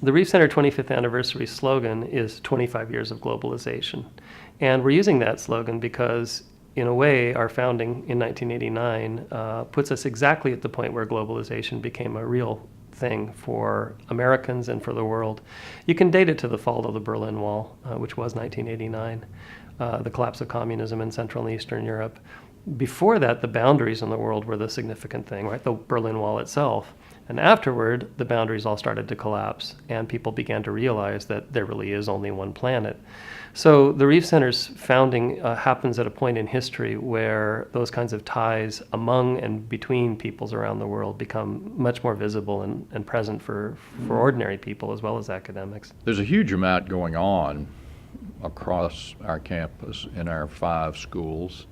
The Reeve Center 25th anniversary slogan is 25 years of globalization. And we're using that slogan because, in a way, our founding in 1989 puts us exactly at the point where globalization became a real thing for Americans and for the world. You can date it to the fall of the Berlin Wall, which was 1989, the collapse of communism in Central and Eastern Europe. Before that, the boundaries in the world were the significant thing, right? The Berlin Wall itself. And afterward, the boundaries all started to collapse, and people began to realize that there really is only one planet. So the Reeve Center's founding happens at a point in history where those kinds of ties among and between peoples around the world become much more visible and present for ordinary people as well as academics. There's a huge amount going on across our campus in our 5 schools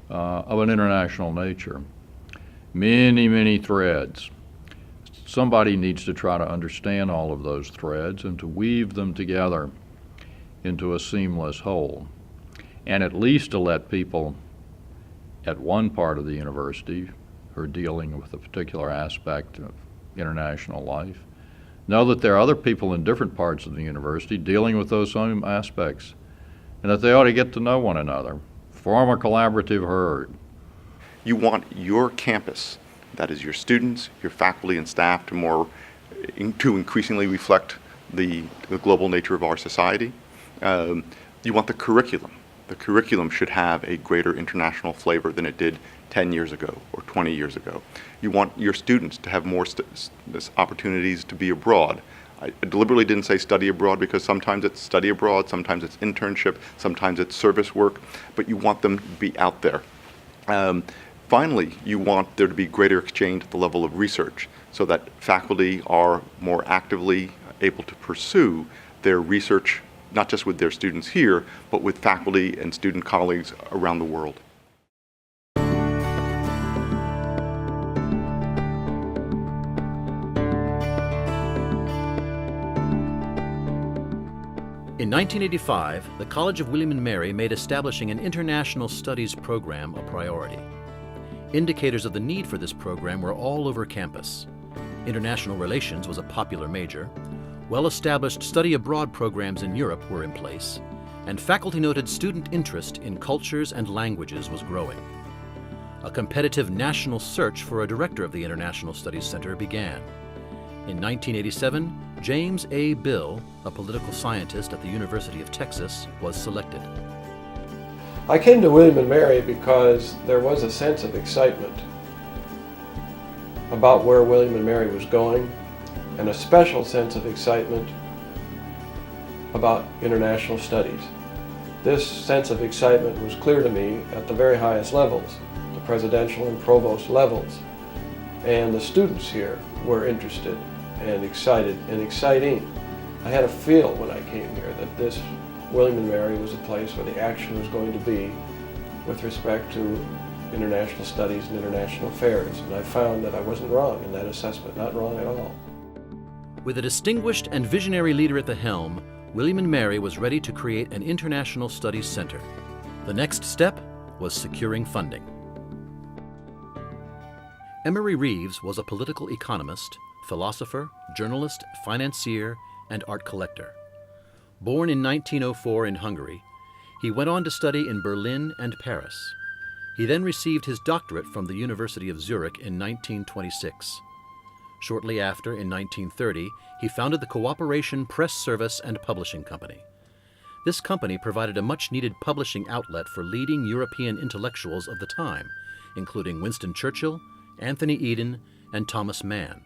of an international nature. Many, many threads. Somebody needs to try to understand all of those threads and to weave them together into a seamless whole, and at least to let people at one part of the university who are dealing with a particular aspect of international life know that there are other people in different parts of the university dealing with those same aspects, and that they ought to get to know one another, form a collaborative herd. You want your campus, that is your students, your faculty and staff, to increasingly reflect the global nature of our society. You want the curriculum. The curriculum should have a greater international flavor than it did 10 years ago or 20 years ago. You want your students to have more opportunities to be abroad. I deliberately didn't say study abroad because sometimes it's study abroad, sometimes it's internship, sometimes it's service work, but you want them to be out there. Finally, you want there to be greater exchange at the level of research so that faculty are more actively able to pursue their research, not just with their students here, but with faculty and student colleagues around the world. In 1985, the College of William & Mary made establishing an international studies program a priority. Indicators of the need for this program were all over campus. International relations was a popular major, well-established study abroad programs in Europe were in place, and faculty noted student interest in cultures and languages was growing. A competitive national search for a director of the International Studies Center began. In 1987, James A. Bill, a political scientist at the University of Texas, was selected. I came to William & Mary because there was a sense of excitement about where William & Mary was going, and a special sense of excitement about international studies. This sense of excitement was clear to me at the very highest levels, the presidential and provost levels, and the students here were interested and excited and exciting. I had a feel when I came here that this William & Mary was a place where the action was going to be with respect to international studies and international affairs, and I found that I wasn't wrong in that assessment, not wrong at all. With a distinguished and visionary leader at the helm, William & Mary was ready to create an international studies center. The next step was securing funding. Emory Reves was a political economist, philosopher, journalist, financier, and art collector. Born in 1904 in Hungary, he went on to study in Berlin and Paris. He then received his doctorate from the University of Zurich in 1926. Shortly after, in 1930, he founded the Cooperation Press Service and Publishing Company. This company provided a much-needed publishing outlet for leading European intellectuals of the time, including Winston Churchill, Anthony Eden, and Thomas Mann.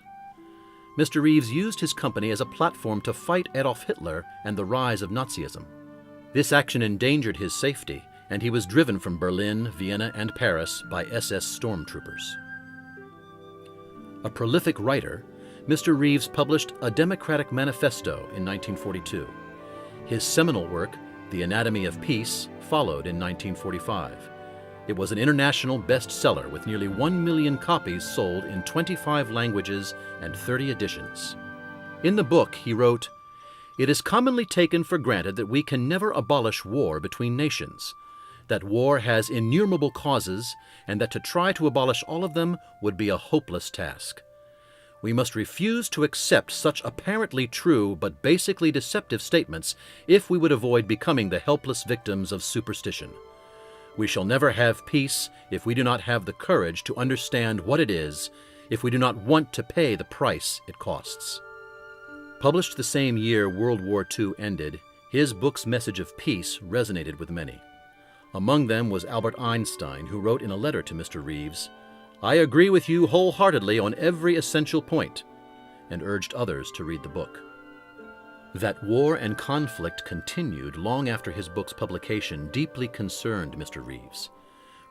Mr. Reves used his company as a platform to fight Adolf Hitler and the rise of Nazism. This action endangered his safety, and he was driven from Berlin, Vienna, and Paris by SS stormtroopers. A prolific writer, Mr. Reves published A Democratic Manifesto in 1942. His seminal work, The Anatomy of Peace, followed in 1945. It was an international bestseller with nearly 1 million copies sold in 25 languages and 30 editions. In the book, he wrote, "It is commonly taken for granted that we can never abolish war between nations, that war has innumerable causes, and that to try to abolish all of them would be a hopeless task. We must refuse to accept such apparently true but basically deceptive statements if we would avoid becoming the helpless victims of superstition. We shall never have peace if we do not have the courage to understand what it is, if we do not want to pay the price it costs. Published the same year World War II ended, his book's message of peace resonated with many. Among them was Albert Einstein, who wrote in a letter to Mr. Reves, "I agree with you wholeheartedly on every essential point," and urged others to read the book. That war and conflict continued long after his book's publication deeply concerned Mr. Reves.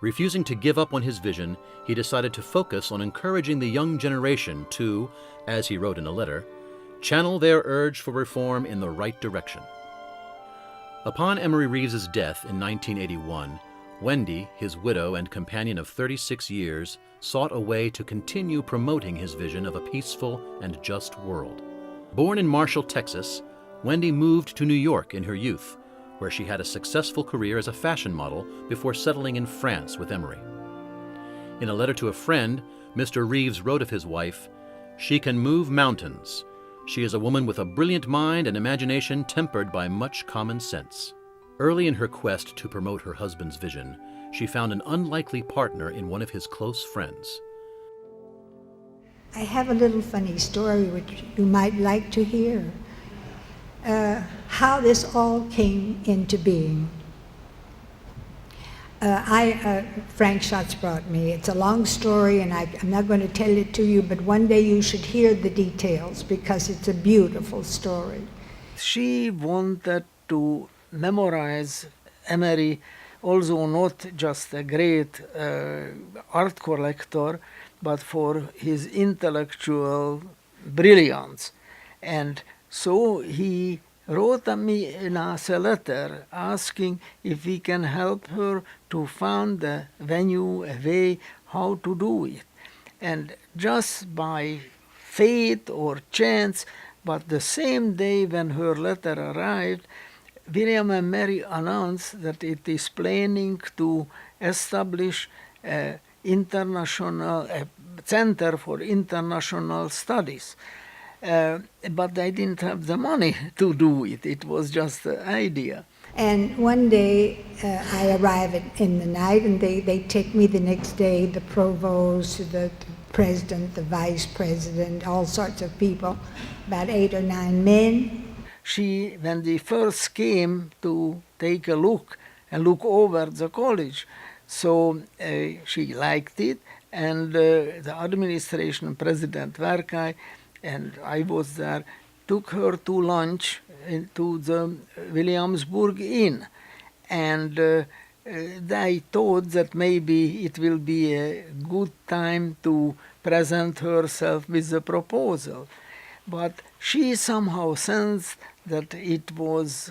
Refusing to give up on his vision, he decided to focus on encouraging the young generation to, as he wrote in a letter, channel their urge for reform in the right direction. Upon Emory Reves's death in 1981, Wendy, his widow and companion of 36 years, sought a way to continue promoting his vision of a peaceful and just world. Born in Marshall, Texas, Wendy moved to New York in her youth, where she had a successful career as a fashion model before settling in France with Emory. In a letter to a friend, Mr. Reves wrote of his wife, "She can move mountains. She is a woman with a brilliant mind and imagination tempered by much common sense." Early in her quest to promote her husband's vision, she found an unlikely partner in one of his close friends. I have a little funny story which you might like to hear. How this all came into being. Frank Schatz brought me. It's a long story, and I'm not going to tell it to you, but one day you should hear the details because it's a beautiful story. She wanted to memorize Emory, although not just a great art collector, but for his intellectual brilliance. And so he wrote me in a letter asking if we can help her to find a venue, a way how to do it. And just by fate or chance, but the same day when her letter arrived, William and Mary announced that it is planning to establish a Center for International Studies. But they didn't have the money to do it. It was just the idea. And one day I arrive in the night, and they take me the next day, the provost, the president, the vice president, all sorts of people, about 8 or 9 men. When they first came to take a look and look over the college, so she liked it, and the administration, President Verkai, and I was there, took her to lunch to the Williamsburg Inn. And they thought that maybe it will be a good time to present herself with a proposal. But she somehow sensed that it was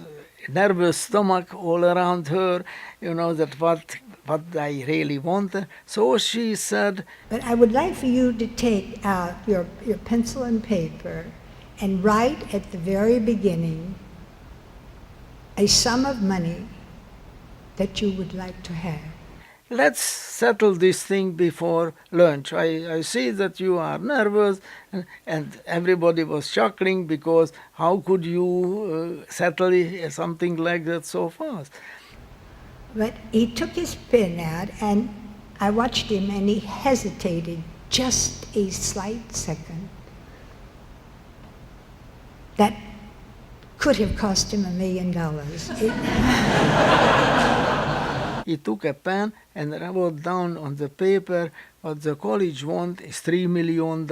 nervous stomach all around her, that what I really wanted. So she said, "But I would like for you to take out your pencil and paper and write at the very beginning a sum of money that you would like to have. Let's settle this thing before lunch. I see that you are nervous," and everybody was chuckling because how could you settle something like that so fast? But he took his pen out, and I watched him, and he hesitated just a slight second. That could have cost him $1 million. He took a pen and wrote down on the paper what the college wants is $3 million.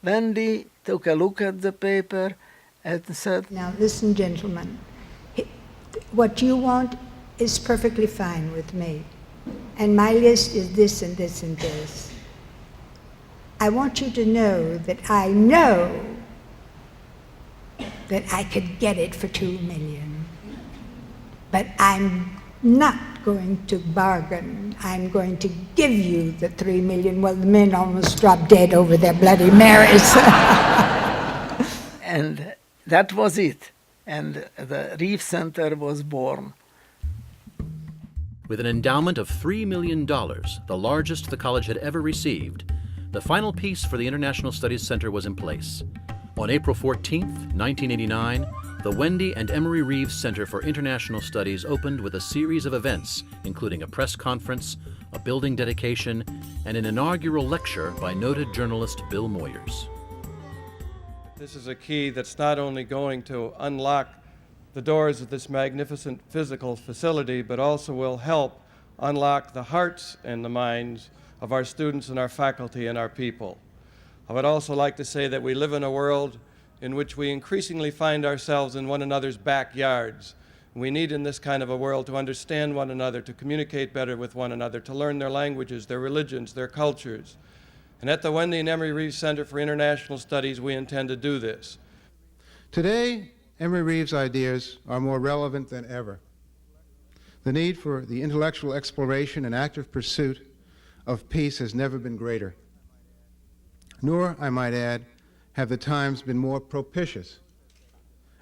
Wendy took a look at the paper and said, "Now listen, gentlemen, what you want is perfectly fine with me. And my list is this and this and this. I want you to know that I know that I could get it for $2 million. But I'm not going to bargain. I'm going to give you the $3 million." Well, the men almost dropped dead over their Bloody Marys. And that was it. And the Reves Center was born. With an endowment of $3 million, the largest the college had ever received, the final piece for the International Studies Center was in place. On April 14, 1989, the Wendy and Emery Reves Center for International Studies opened with a series of events, including a press conference, a building dedication, and an inaugural lecture by noted journalist Bill Moyers. This is a key that's not only going to unlock the doors of this magnificent physical facility, but also will help unlock the hearts and the minds of our students and our faculty and our people. I would also like to say that we live in a world in which we increasingly find ourselves in one another's backyards. We need in this kind of a world to understand one another, to communicate better with one another, to learn their languages, their religions, their cultures. And at the Wendy and Emery Reves Center for International Studies, we intend to do this. Today, Emery Reves' ideas are more relevant than ever. The need for the intellectual exploration and active pursuit of peace has never been greater. Nor, I might add, have the times been more propitious.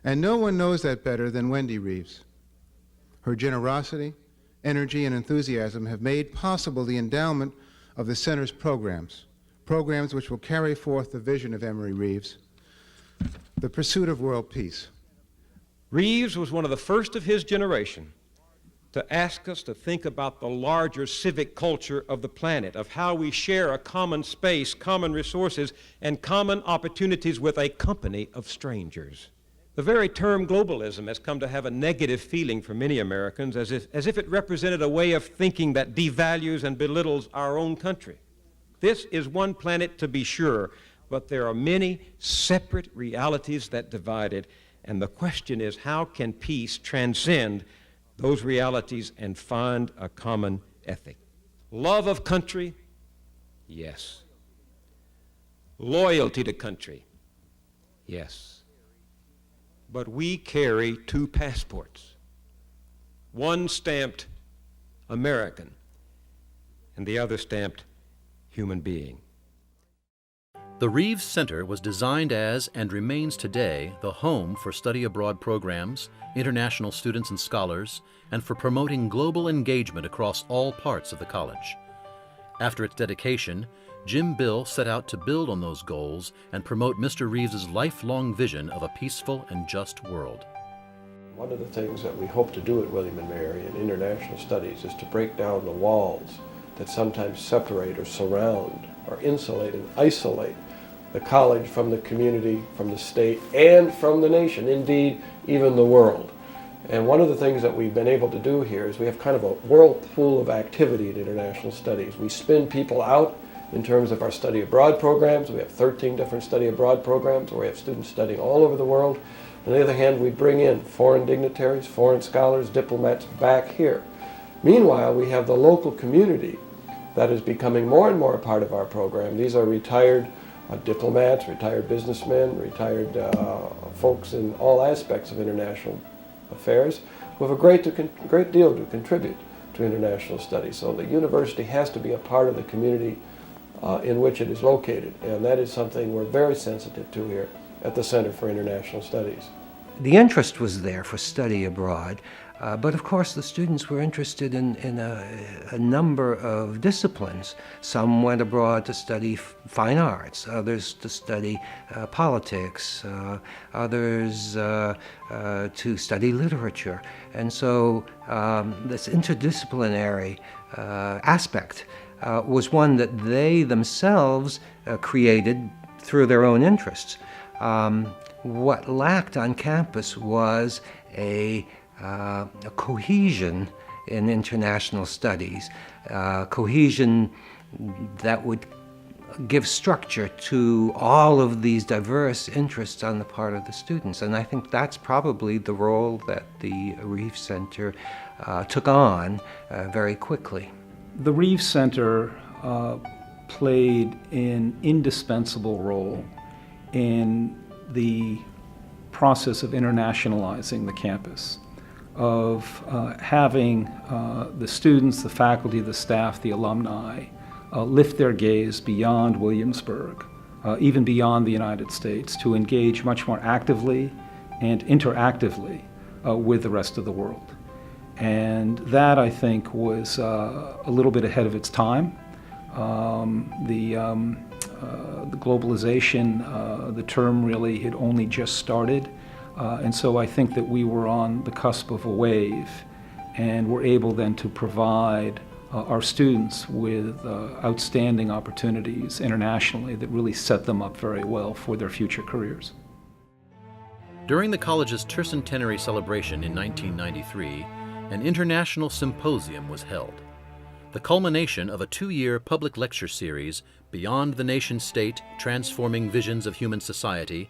And no one knows that better than Wendy Reves. Her generosity, energy, and enthusiasm have made possible the endowment of the center's programs which will carry forth the vision of Emery Reves, the pursuit of world peace. Reves was one of the first of his generation to ask us to think about the larger civic culture of the planet, of how we share a common space, common resources, and common opportunities with a company of strangers. The very term globalism has come to have a negative feeling for many Americans, as if it represented a way of thinking that devalues and belittles our own country. This is one planet, to be sure, but there are many separate realities that divide it, and the question is, how can peace transcend those realities and find a common ethic? Love of country, yes. Loyalty to country, yes. But we carry two passports, one stamped American and the other stamped human being. The Reves Center was designed as, and remains today, the home for study abroad programs, international students and scholars, and for promoting global engagement across all parts of the college. After its dedication, Jim Bill set out to build on those goals and promote Mr. Reeves's lifelong vision of a peaceful and just world. One of the things that we hope to do at William & Mary in international studies is to break down the walls that sometimes separate or surround or insulate and isolate the college from the community, from the state, and from the nation, indeed, even the world. And one of the things that we've been able to do here is we have kind of a whirlpool of activity in international studies. We spin people out in terms of our study abroad programs. We have 13 different study abroad programs where we have students studying all over the world. On the other hand, we bring in foreign dignitaries, foreign scholars, diplomats back here. Meanwhile, we have the local community that is becoming more and more a part of our program. These are retired diplomats, retired businessmen, retired folks in all aspects of international affairs who have a great deal to contribute to international studies. So the university has to be a part of the community in which it is located, and that is something we're very sensitive to here at the Center for International Studies. The interest was there for study abroad, but of course the students were interested in a number of disciplines. Some went abroad to study fine arts, others to study politics, others to study literature. And so this interdisciplinary aspect was one that they themselves created through their own interests. What lacked on campus was a cohesion in international studies, cohesion that would give structure to all of these diverse interests on the part of the students. And I think that's probably the role that the Reves Center took on very quickly. The Reves Center played an indispensable role in the process of internationalizing the campus, of having the students, the faculty, the staff, the alumni lift their gaze beyond Williamsburg, even beyond the United States, to engage much more actively and interactively with the rest of the world. And that, I think, was a little bit ahead of its time. the globalization, the term really had only just started. And so I think that we were on the cusp of a wave, and were able then to provide our students with outstanding opportunities internationally that really set them up very well for their future careers. During the college's tercentenary celebration in 1993, an international symposium was held, the culmination of a 2-year public lecture series, Beyond the Nation State, Transforming Visions of Human Society.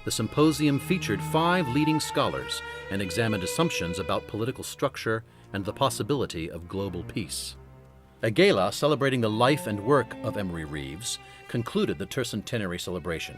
The symposium featured 5 leading scholars and examined assumptions about political structure and the possibility of global peace. A gala celebrating the life and work of Emory Reves concluded the tercentenary celebration.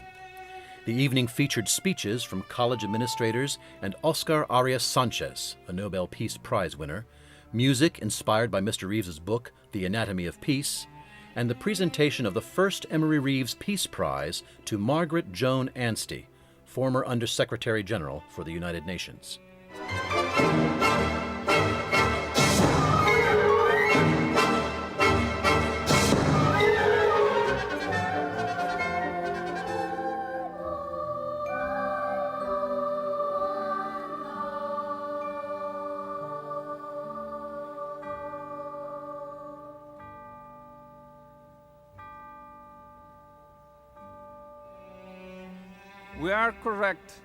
The evening featured speeches from college administrators and Oscar Arias Sanchez, a Nobel Peace Prize winner, music inspired by Mr. Reves's book, The Anatomy of Peace, and the presentation of the first Emory Reves Peace Prize to Margaret Joan Anstey, former Undersecretary General for the United Nations. We are correct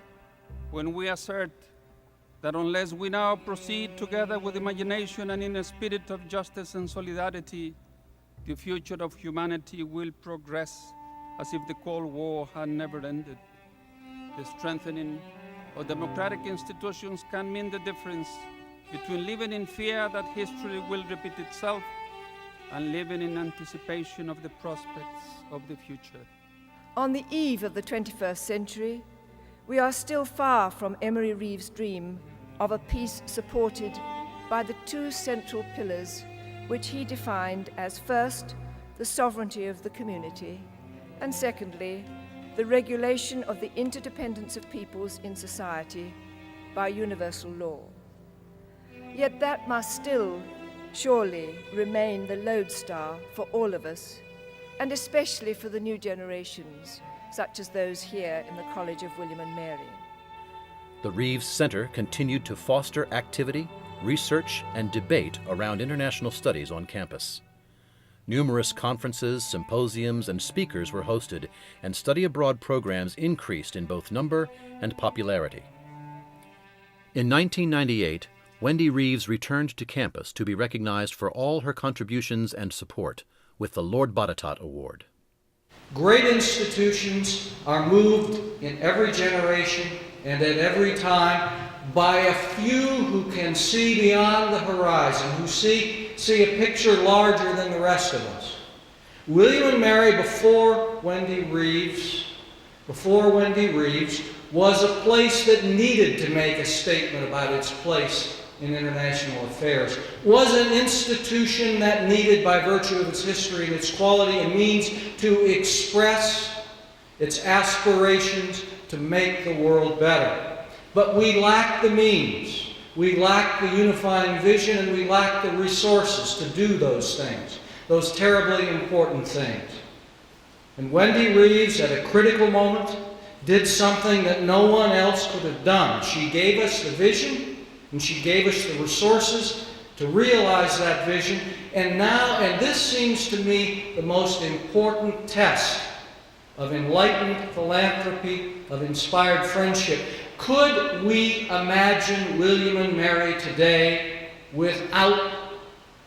when we assert that unless we now proceed together with imagination and in a spirit of justice and solidarity, the future of humanity will progress as if the Cold War had never ended. The strengthening of democratic institutions can mean the difference between living in fear that history will repeat itself and living in anticipation of the prospects of the future. On the eve of the 21st century, we are still far from Emory Reves' dream of a peace supported by the 2 central pillars which he defined as first, the sovereignty of the community, and secondly, the regulation of the interdependence of peoples in society by universal law. Yet that must still, surely, remain the lodestar for all of us, and especially for the new generations, such as those here in the College of William and Mary. The Reves Center continued to foster activity, research, and debate around international studies on campus. Numerous conferences, symposiums, and speakers were hosted, and study abroad programs increased in both number and popularity. In 1998, Wendy Reves returned to campus to be recognized for all her contributions and support with the Lord Botetourt Award. Great institutions are moved in every generation and at every time by a few who can see beyond the horizon, who see a picture larger than the rest of us. William and Mary, before Wendy Reves, was a place that needed to make a statement about its place in international affairs, was an institution that needed, by virtue of its history and its quality and means, to express its aspirations to make the world better. But we lack the means, we lack the unifying vision, and we lack the resources to do those things, those terribly important things. And Wendy Reves, at a critical moment, did something that no one else could have done. She gave us the vision, and she gave us the resources to realize that vision. And now, and this seems to me the most important test of enlightened philanthropy, of inspired friendship. Could we imagine William and Mary today without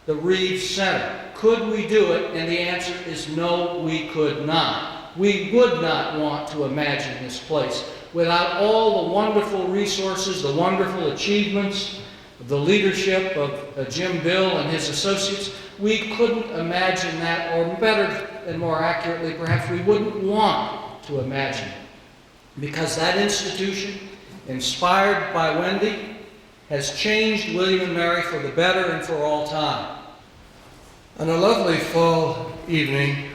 the Reves Center? Could we do it? And the answer is no, we could not. We would not want to imagine this place without all the wonderful resources, the wonderful achievements, the leadership of Jim Bill and his associates. We couldn't imagine that, or better and more accurately, perhaps we wouldn't want to imagine it. Because that institution, inspired by Wendy, has changed William and Mary for the better and for all time. On a lovely fall evening,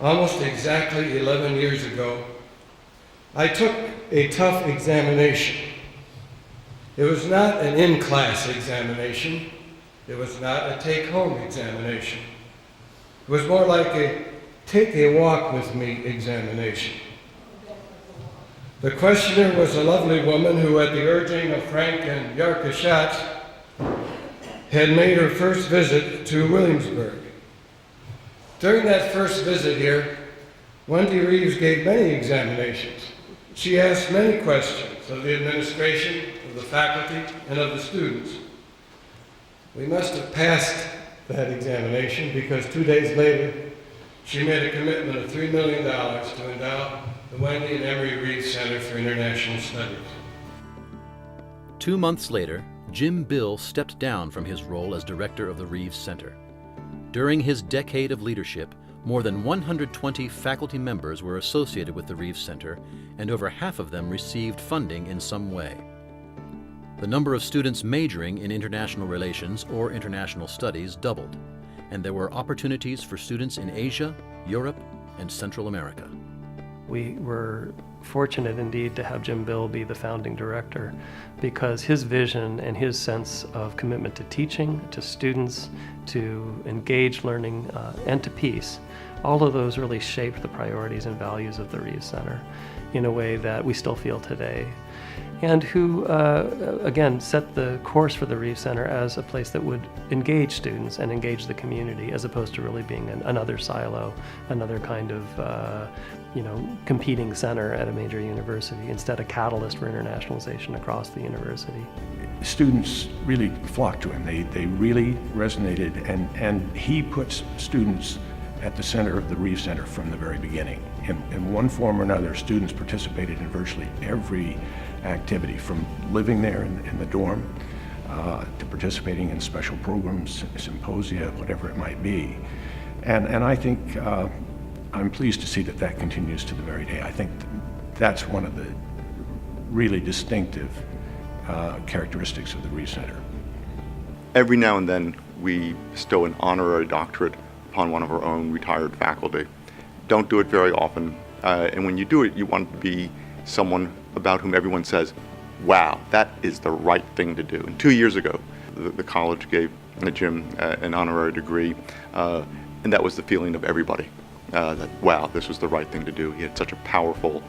almost exactly 11 years ago, I took a tough examination. It was not an in-class examination. It was not a take-home examination. It was more like a Take a Walk With Me examination. The questioner was a lovely woman who, at the urging of Frank and Yarka Schatz, had made her first visit to Williamsburg. During that first visit here, Wendy Reves gave many examinations. She asked many questions of the administration, of the faculty, and of the students. We must have passed that examination because 2 days later, she made a commitment of $3 million to endow the Wendy and Emery Reves Center for International Studies. 2 months later, Jim Bill stepped down from his role as director of the Reves Center. During his decade of leadership, more than 120 faculty members were associated with the Reves Center, and over half of them received funding in some way. The number of students majoring in international relations or international studies doubled, and there were opportunities for students in Asia, Europe, and Central America. We were fortunate indeed to have Jim Bill be the founding director because his vision and his sense of commitment to teaching, to students, to engaged learning, and to peace, all of those really shaped the priorities and values of the Reves Center in a way that we still feel today. And who, again, set the course for the Reves Center as a place that would engage students and engage the community, as opposed to really being another silo, another kind of, competing center at a major university, instead a catalyst for internationalization across the university. Students really flocked to him. They really resonated, and he puts students at the center of the Reves Center from the very beginning. In one form or another, students participated in virtually every activity, from living there in the dorm to participating in special programs, symposia, whatever it might be. And I think I'm pleased to see that continues to the very day. I think that's one of the really distinctive characteristics of the Reves Center. Every now and then we bestow an honorary doctorate upon one of our own retired faculty. Don't do it very often, and when you do it, you want to be someone about whom everyone says, wow, that is the right thing to do. And 2 years ago, the college gave Jim an honorary degree, and that was the feeling of everybody, that wow, this was the right thing to do. He had such a powerful,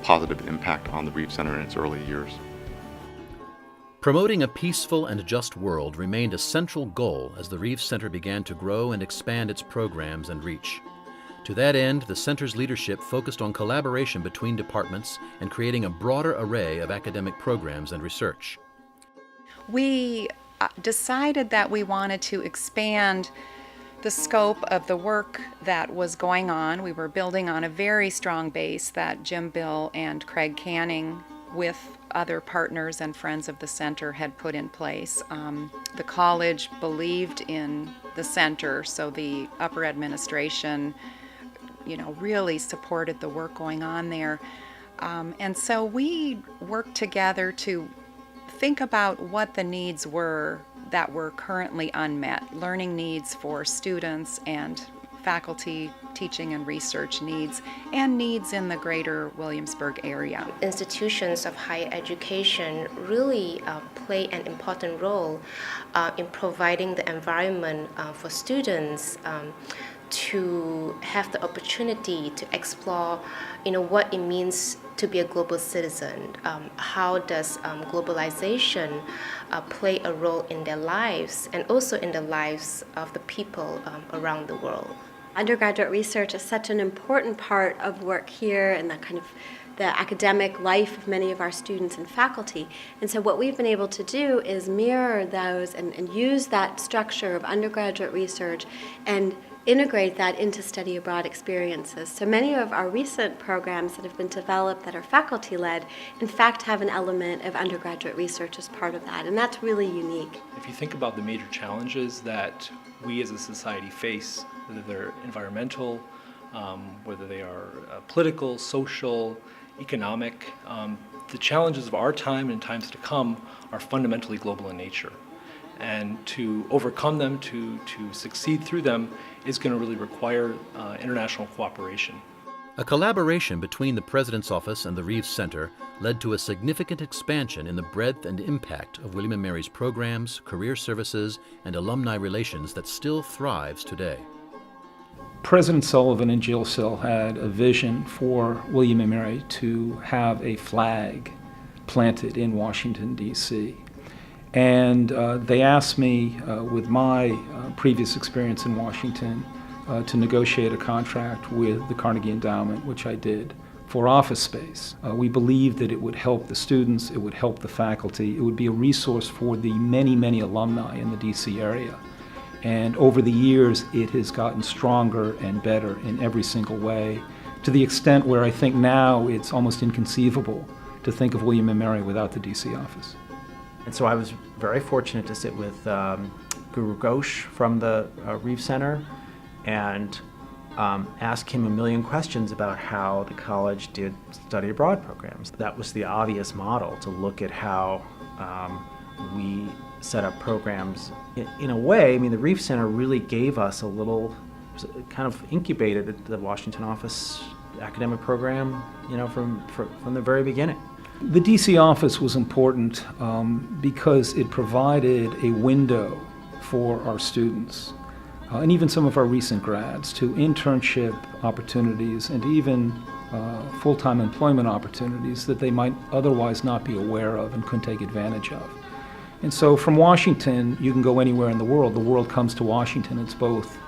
positive impact on the Reves Center in its early years. Promoting a peaceful and just world remained a central goal as the Reves Center began to grow and expand its programs and reach. To that end, the center's leadership focused on collaboration between departments and creating a broader array of academic programs and research. We decided that we wanted to expand the scope of the work that was going on. We were building on a very strong base that Jim Bill and Craig Canning, with other partners and friends of the center, had put in place. The college believed in the center, so the upper administration really supported the work going on there. And so we worked together to think about what the needs were that were currently unmet, learning needs for students and faculty, teaching and research needs, and needs in the greater Williamsburg area. Institutions of higher education really play an important role in providing the environment for students to have the opportunity to explore, what it means to be a global citizen. How does globalization play a role in their lives and also in the lives of the people around the world? Undergraduate research is such an important part of work here and the academic life of many of our students and faculty. And so what we've been able to do is mirror those and use that structure of undergraduate research and integrate that into study abroad experiences. So many of our recent programs that have been developed that are faculty-led, in fact, have an element of undergraduate research as part of that, and that's really unique. If you think about the major challenges that we as a society face, whether they're environmental, whether they are political, social, economic, the challenges of our time and times to come are fundamentally global in nature. And to overcome them, to succeed through them, is going to really require international cooperation. A collaboration between the President's Office and the Reves Center led to a significant expansion in the breadth and impact of William & Mary's programs, career services, and alumni relations that still thrives today. President Sullivan and Jill Sill had a vision for William and Mary to have a flag planted in Washington, D.C. And they asked me, with my previous experience in Washington, to negotiate a contract with the Carnegie Endowment, which I did, for office space. We believed that it would help the students, it would help the faculty, it would be a resource for the many, many alumni in the DC area. And over the years, it has gotten stronger and better in every single way, to the extent where I think now it's almost inconceivable to think of William and Mary without the DC office. And so I was very fortunate to sit with Guru Ghosh from the Reves Center and ask him a million questions about how the college did study abroad programs. That was the obvious model, to look at how we set up programs. In a way, I mean, the Reves Center really gave us a little, kind of incubated the Washington office academic program, you know, from the very beginning. The DC office was important because it provided a window for our students and even some of our recent grads to internship opportunities and even full-time employment opportunities that they might otherwise not be aware of and couldn't take advantage of. And so from Washington, you can go anywhere in the world. The world comes to Washington. It's both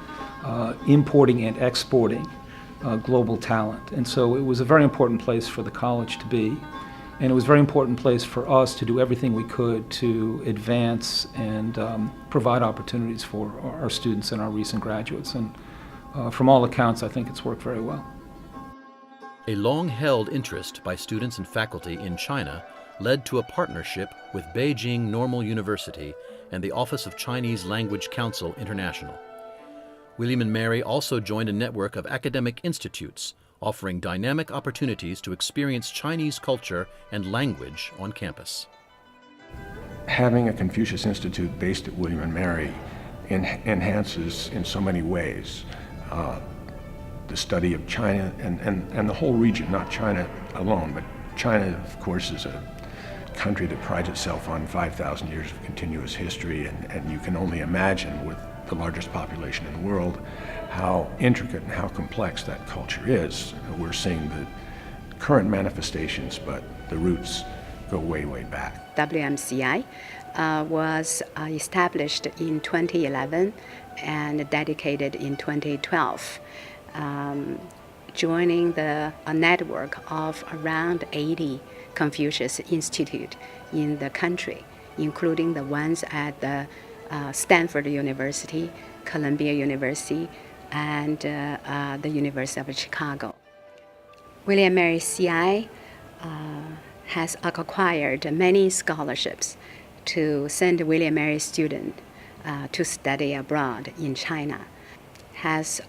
importing and exporting global talent. And so it was a very important place for the college to be. And it was a very important place for us to do everything we could to advance and provide opportunities for our students and our recent graduates. And from all accounts, I think it's worked very well. A long-held interest by students and faculty in China led to a partnership with Beijing Normal University and the Office of Chinese Language Council International. William and Mary also joined a network of academic institutes offering dynamic opportunities to experience Chinese culture and language on campus. Having a Confucius Institute based at William and Mary enhances in so many ways the study of China and the whole region, not China alone, but China, of course, is a country that prides itself on 5,000 years of continuous history, and you can only imagine, with the largest population in the world, how intricate and how complex that culture is. We're seeing the current manifestations, but the roots go way, way back. WMCI was established in 2011 and dedicated in 2012, joining a network of around 80 Confucius Institute in the country, including the ones at the Stanford University, Columbia University, and the University of Chicago. William Mary CI has acquired many scholarships to send William Mary students to study abroad in China, has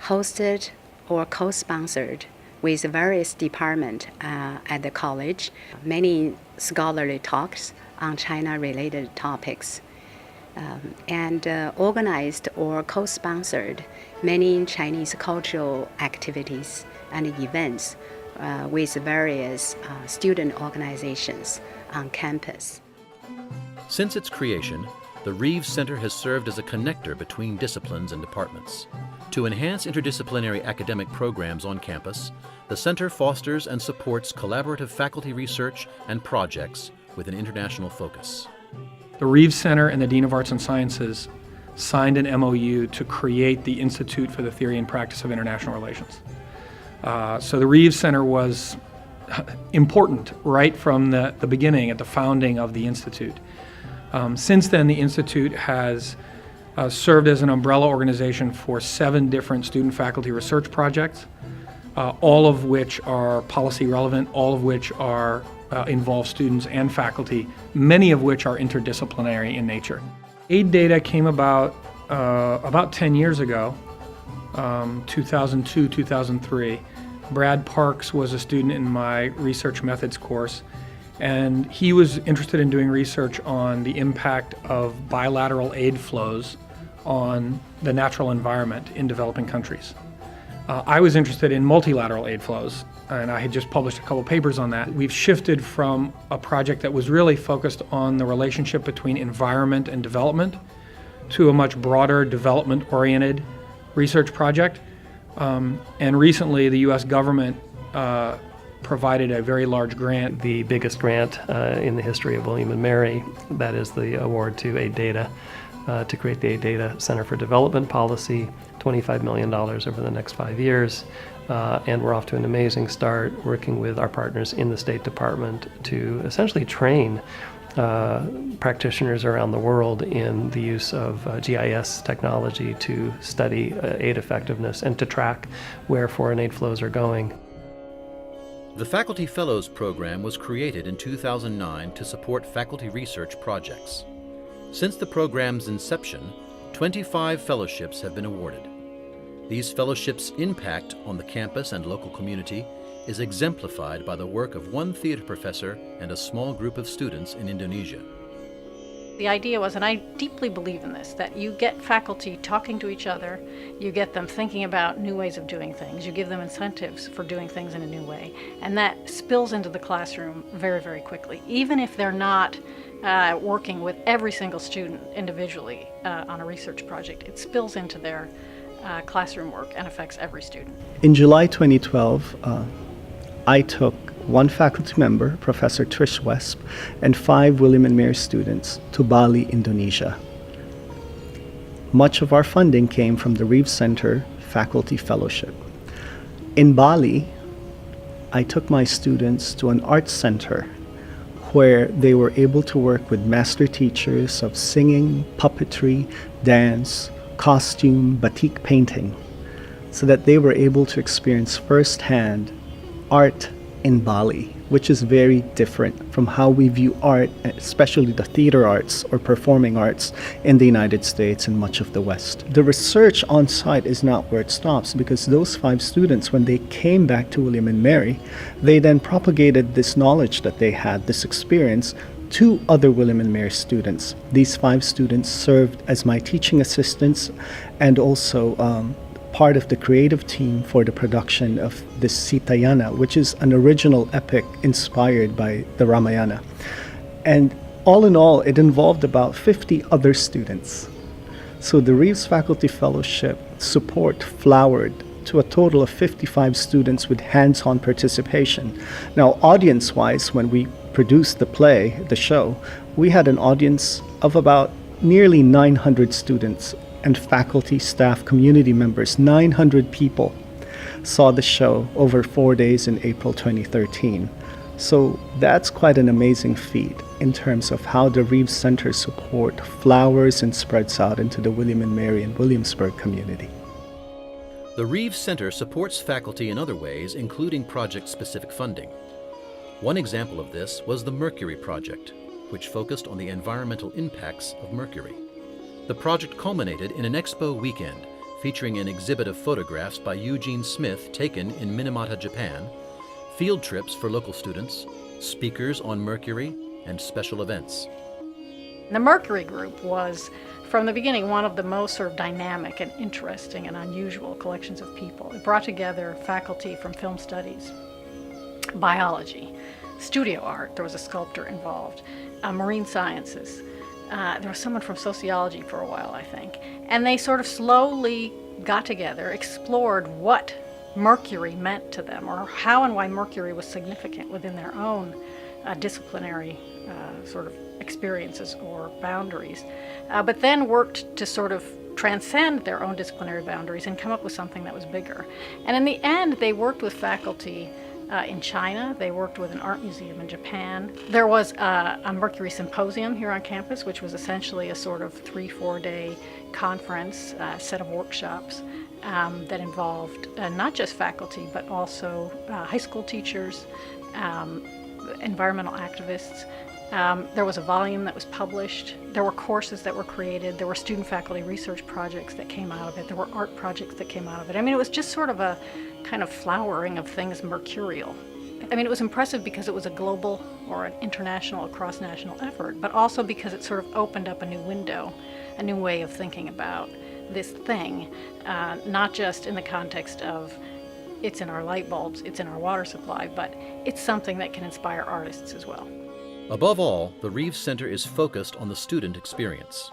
hosted or co-sponsored with various departments at the college many scholarly talks on China-related topics, and organized or co-sponsored many Chinese cultural activities and events with various student organizations on campus. Since its creation, the Reves Center has served as a connector between disciplines and departments. To enhance interdisciplinary academic programs on campus, the center fosters and supports collaborative faculty research and projects with an international focus. The Reves Center and the Dean of Arts and Sciences signed an MOU to create the Institute for the Theory and Practice of International Relations. So the Reves Center was important right from the beginning, at the founding of the Institute. Since then, the Institute has served as an umbrella organization for 7 different student-faculty research projects, all of which are policy relevant, all of which are involve students and faculty, many of which are interdisciplinary in nature. Aid data came about 10 years ago, 2002, 2003. Brad Parks was a student in my research methods course, and he was interested in doing research on the impact of bilateral aid flows on the natural environment in developing countries. I was interested in multilateral aid flows, and I had just published a couple papers on that. We've shifted from a project that was really focused on the relationship between environment and development to a much broader development-oriented research project And recently, the U.S. government provided a very large grant. The biggest grant in the history of William and Mary, that is the award to ADATA, to create the ADATA Center for Development Policy, $25 million over the next 5 years. And we're off to an amazing start working with our partners in the State Department to essentially train practitioners around the world in the use of GIS technology to study aid effectiveness and to track where foreign aid flows are going. The Faculty Fellows Program was created in 2009 to support faculty research projects. Since the program's inception, 25 fellowships have been awarded. These fellowships' impact on the campus and local community is exemplified by the work of one theater professor and a small group of students in Indonesia. The idea was, and I deeply believe in this, that you get faculty talking to each other, you get them thinking about new ways of doing things, you give them incentives for doing things in a new way, and that spills into the classroom very, very quickly. Even if they're not working with every single student individually on a research project, it spills into their classroom work and affects every student. In July 2012, I took one faculty member, Professor Trish Wesp, and 5 William and Mary students to Bali, Indonesia. Much of our funding came from the Reves Center Faculty Fellowship. In Bali, I took my students to an art center where they were able to work with master teachers of singing, puppetry, dance, costume, batik painting, so that they were able to experience firsthand art in Bali, which is very different from how we view art, especially the theater arts or performing arts in the United States and much of the West. The research on site is not where it stops, because those 5 students, when they came back to William and Mary, they then propagated this knowledge that they had, this experience, to other William and Mary students. These 5 students served as my teaching assistants and also part of the creative team for the production of this Sitayana, which is an original epic inspired by the Ramayana. And all in all, it involved about 50 other students. So the Reves Faculty Fellowship support flowered to a total of 55 students with hands-on participation. Now, audience-wise, when we produced the play, the show, we had an audience of about nearly 900 students and faculty, staff, community members. 900 people saw the show over 4 days in April 2013. So that's quite an amazing feat in terms of how the Reves Center support flowers and spreads out into the William and Mary and Williamsburg community. The Reves Center supports faculty in other ways, including project-specific funding. One example of this was the Mercury Project, which focused on the environmental impacts of mercury. The project culminated in an expo weekend featuring an exhibit of photographs by Eugene Smith taken in Minamata, Japan, field trips for local students, speakers on mercury, and special events. The Mercury Group was, from the beginning, one of the most sort of dynamic and interesting and unusual collections of people. It brought together faculty from film studies, biology, studio art, there was a sculptor involved, marine sciences. There was someone from sociology for a while, I think. And they sort of slowly got together, explored what mercury meant to them, or how and why mercury was significant within their own disciplinary sort of experiences or boundaries, but then worked to sort of transcend their own disciplinary boundaries and come up with something that was bigger. And in the end, they worked with faculty in China. They worked with an art museum in Japan. There was a Mercury Symposium here on campus, which was essentially a sort of 3-4 day conference, set of workshops that involved not just faculty, but also high school teachers, environmental activists. There was a volume that was published. There were courses that were created. There were student-faculty research projects that came out of it. There were art projects that came out of it. I mean, it was just sort of a kind of flowering of things mercurial. I mean, it was impressive because it was a global or an international or cross-national effort, but also because it sort of opened up a new window, a new way of thinking about this thing, not just in the context of it's in our light bulbs, it's in our water supply, but it's something that can inspire artists as well. Above all, the Reves Center is focused on the student experience.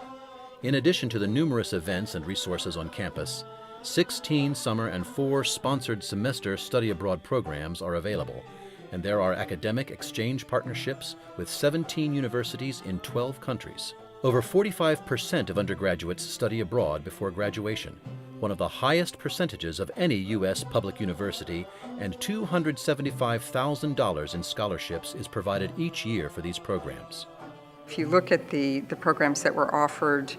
In addition to the numerous events and resources on campus, 16 summer and 4 sponsored semester study abroad programs are available, and there are academic exchange partnerships with 17 universities in 12 countries. Over 45% of undergraduates study abroad before graduation, one of the highest percentages of any U.S. public university, and $275,000 in scholarships is provided each year for these programs. If you look at the programs that were offered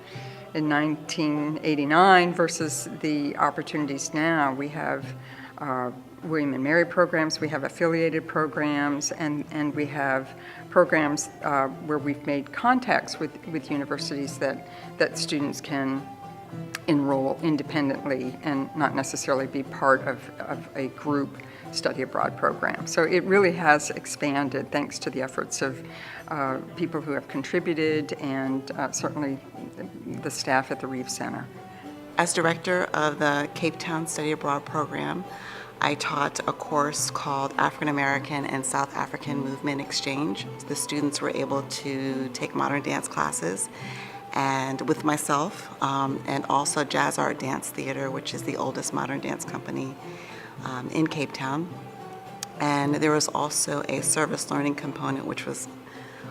in 1989 versus the opportunities now, we have William and Mary programs, we have affiliated programs, and we have programs where we've made contacts with universities that students can enroll independently and not necessarily be part of a group study abroad program. So it really has expanded thanks to the efforts of people who have contributed and certainly the staff at the Reves Center. As director of the Cape Town Study Abroad program, I taught a course called African American and South African Movement Exchange. The students were able to take modern dance classes and with myself, and also Jazz Art Dance Theater, which is the oldest modern dance company in Cape Town. And there was also a service learning component, which was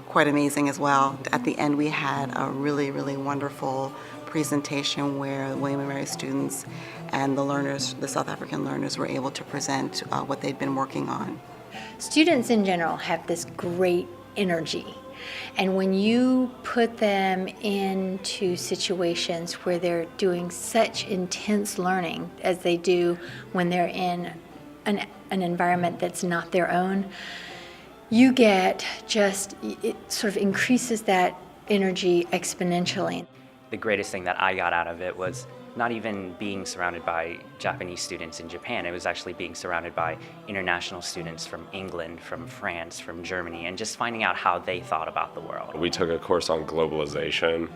quite amazing as well. At the end, we had a really, really wonderful presentation where the William and Mary students and the learners, the South African learners, were able to present what they'd been working on. Students in general have this great energy. And when you put them into situations where they're doing such intense learning as they do when they're in an environment that's not their own, you get just, it sort of increases that energy exponentially. The greatest thing that I got out of it was not even being surrounded by Japanese students in Japan. It was actually being surrounded by international students from England, from France, from Germany, and just finding out how they thought about the world. We took a course on globalization,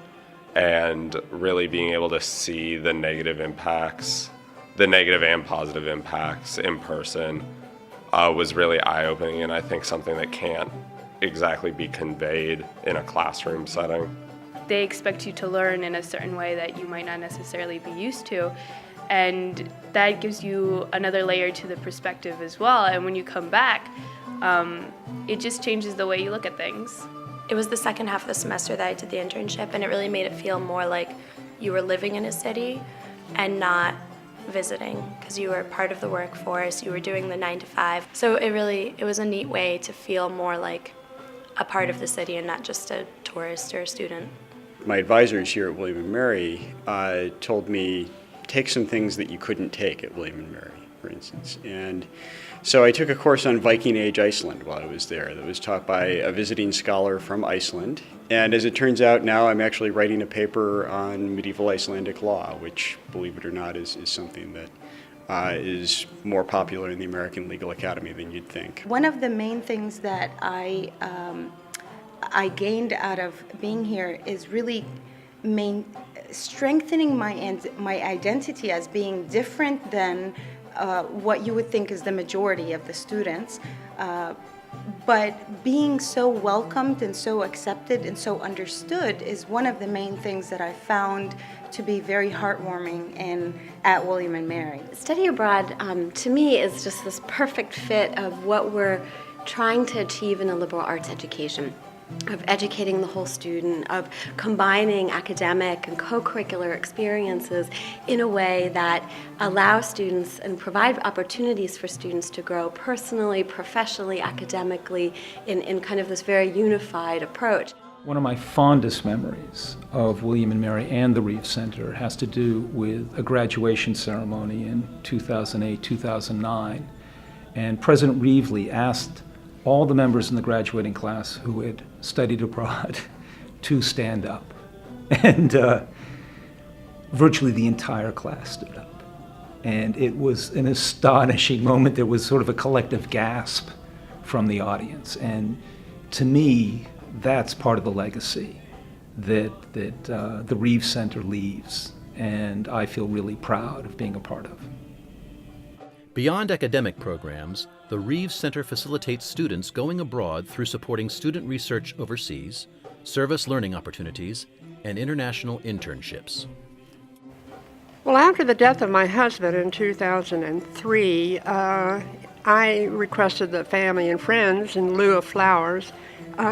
and really being able to see the negative impacts, the negative and positive impacts in person was really eye-opening, and I think something that can't exactly be conveyed in a classroom setting. They expect you to learn in a certain way that you might not necessarily be used to, and that gives you another layer to the perspective as well. And when you come back, it just changes the way you look at things. It was the second half of the semester that I did the internship, and it really made it feel more like you were living in a city and not visiting, because you were part of the workforce, you were doing the 9 to 5. So it was a neat way to feel more like a part of the city and not just a tourist or a student. My advisors here at William & Mary told me, take some things that you couldn't take at William & Mary, for instance. And so I took a course on Viking Age Iceland while I was there that was taught by a visiting scholar from Iceland. And as it turns out now, I'm actually writing a paper on medieval Icelandic law, which, believe it or not, is something that is more popular in the American Legal Academy than you'd think. One of the main things that I gained out of being here is really strengthening my identity as being different than what you would think is the majority of the students, but being so welcomed and so accepted and so understood is one of the main things that I found to be very heartwarming at William & Mary. Study abroad, to me, is just this perfect fit of what we're trying to achieve in a liberal arts education, of educating the whole student, of combining academic and co-curricular experiences in a way that allows students and provide opportunities for students to grow personally, professionally, academically in kind of this very unified approach. One of my fondest memories of William & Mary and the Reves Center has to do with a graduation ceremony in 2008, 2009. And President Reeves asked all the members in the graduating class who had studied abroad to stand up. And virtually the entire class stood up. And it was an astonishing moment. There was sort of a collective gasp from the audience. And to me, that's part of the legacy that the Reves Center leaves, and I feel really proud of being a part of. Beyond academic programs, the Reves Center facilitates students going abroad through supporting student research overseas, service learning opportunities, and international internships. Well, after the death of my husband in 2003, I requested that family and friends, in lieu of flowers,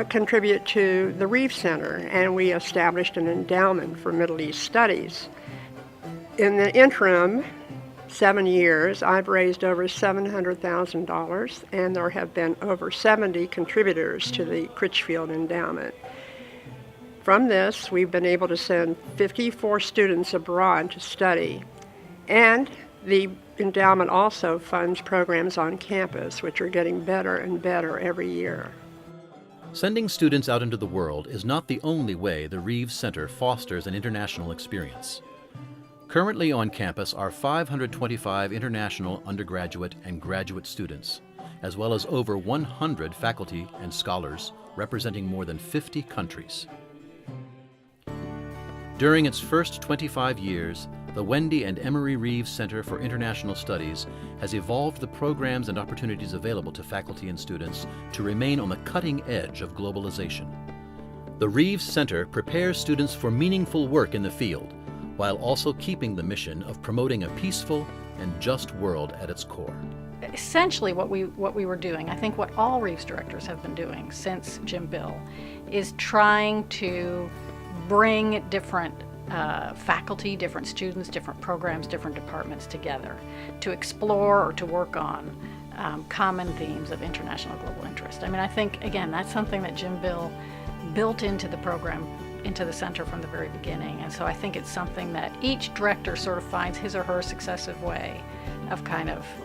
contribute to the Reves Center, and we established an endowment for Middle East Studies. In the interim, 7 years, I've raised over $700,000, and there have been over 70 contributors to the Critchfield Endowment. From this, we've been able to send 54 students abroad to study, and the endowment also funds programs on campus, which are getting better and better every year. Sending students out into the world is not the only way the Reves Center fosters an international experience. Currently on campus are 525 international undergraduate and graduate students, as well as over 100 faculty and scholars representing more than 50 countries. During its first 25 years, the Wendy and Emery Reves Center for International Studies has evolved the programs and opportunities available to faculty and students to remain on the cutting edge of globalization. The Reves Center prepares students for meaningful work in the field, while also keeping the mission of promoting a peaceful and just world at its core. Essentially what we were doing, I think what all Reves directors have been doing since Jim Bill, is trying to bring different faculty, different students, different programs, different departments together to explore or to work on common themes of international global interest. I mean, I think, again, that's something that Jim Bill built into the program, into the center from the very beginning. And so I think it's something that each director sort of finds his or her successive way of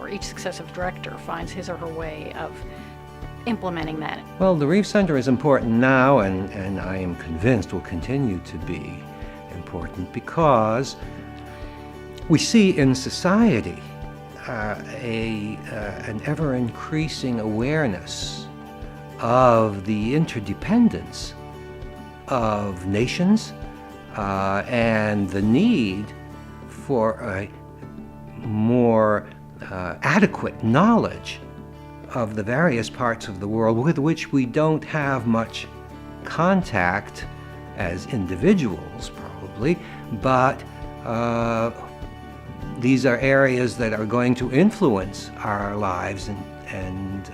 or each successive director finds his or her way of implementing that. Well, the Reves Center is important now, and I am convinced will continue to be important because we see in society an ever-increasing awareness of the interdependence of nations and the need for a more adequate knowledge of the various parts of the world with which we don't have much contact as individuals, probably, but these are areas that are going to influence our lives and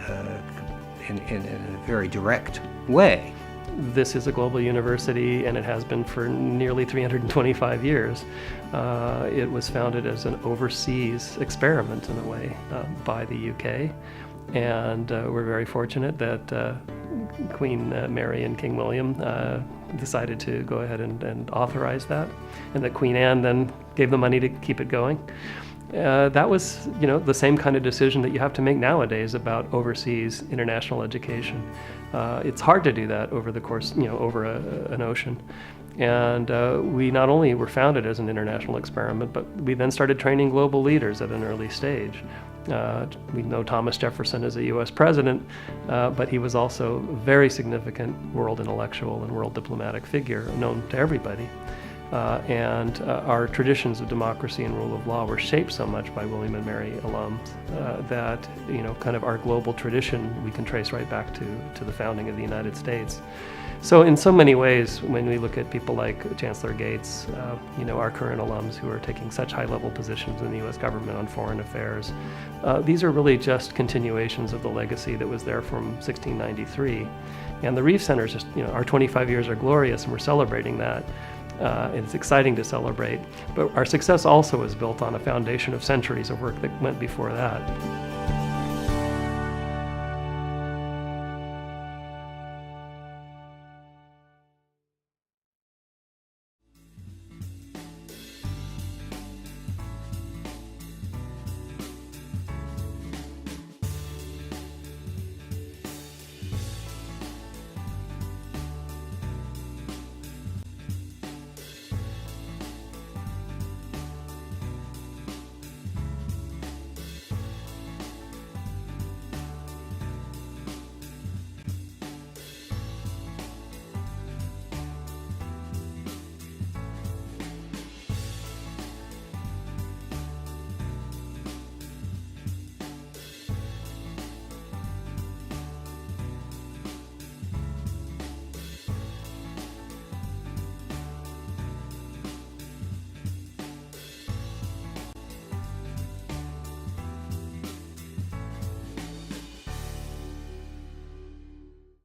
in a very direct way. This is a global university, and it has been for nearly 325 years. It was founded as an overseas experiment, in a way, by the UK. And we're very fortunate that Queen Mary and King William decided to go ahead and authorize that, and that Queen Anne then gave the money to keep it going. That was, the same kind of decision that you have to make nowadays about overseas international education. It's hard to do that over the course, over an ocean. And we not only were founded as an international experiment, but we then started training global leaders at an early stage. We know Thomas Jefferson as a U.S. president, but he was also a very significant world intellectual and world diplomatic figure, known to everybody. And our traditions of democracy and rule of law were shaped so much by William and Mary alums that, kind of our global tradition we can trace right back to the founding of the United States. So in so many ways, when we look at people like Chancellor Gates, our current alums who are taking such high-level positions in the U.S. government on foreign affairs, these are really just continuations of the legacy that was there from 1693. And the Reves Center is just, our 25 years are glorious, and we're celebrating that. It's exciting to celebrate, but our success also is built on a foundation of centuries of work that went before that.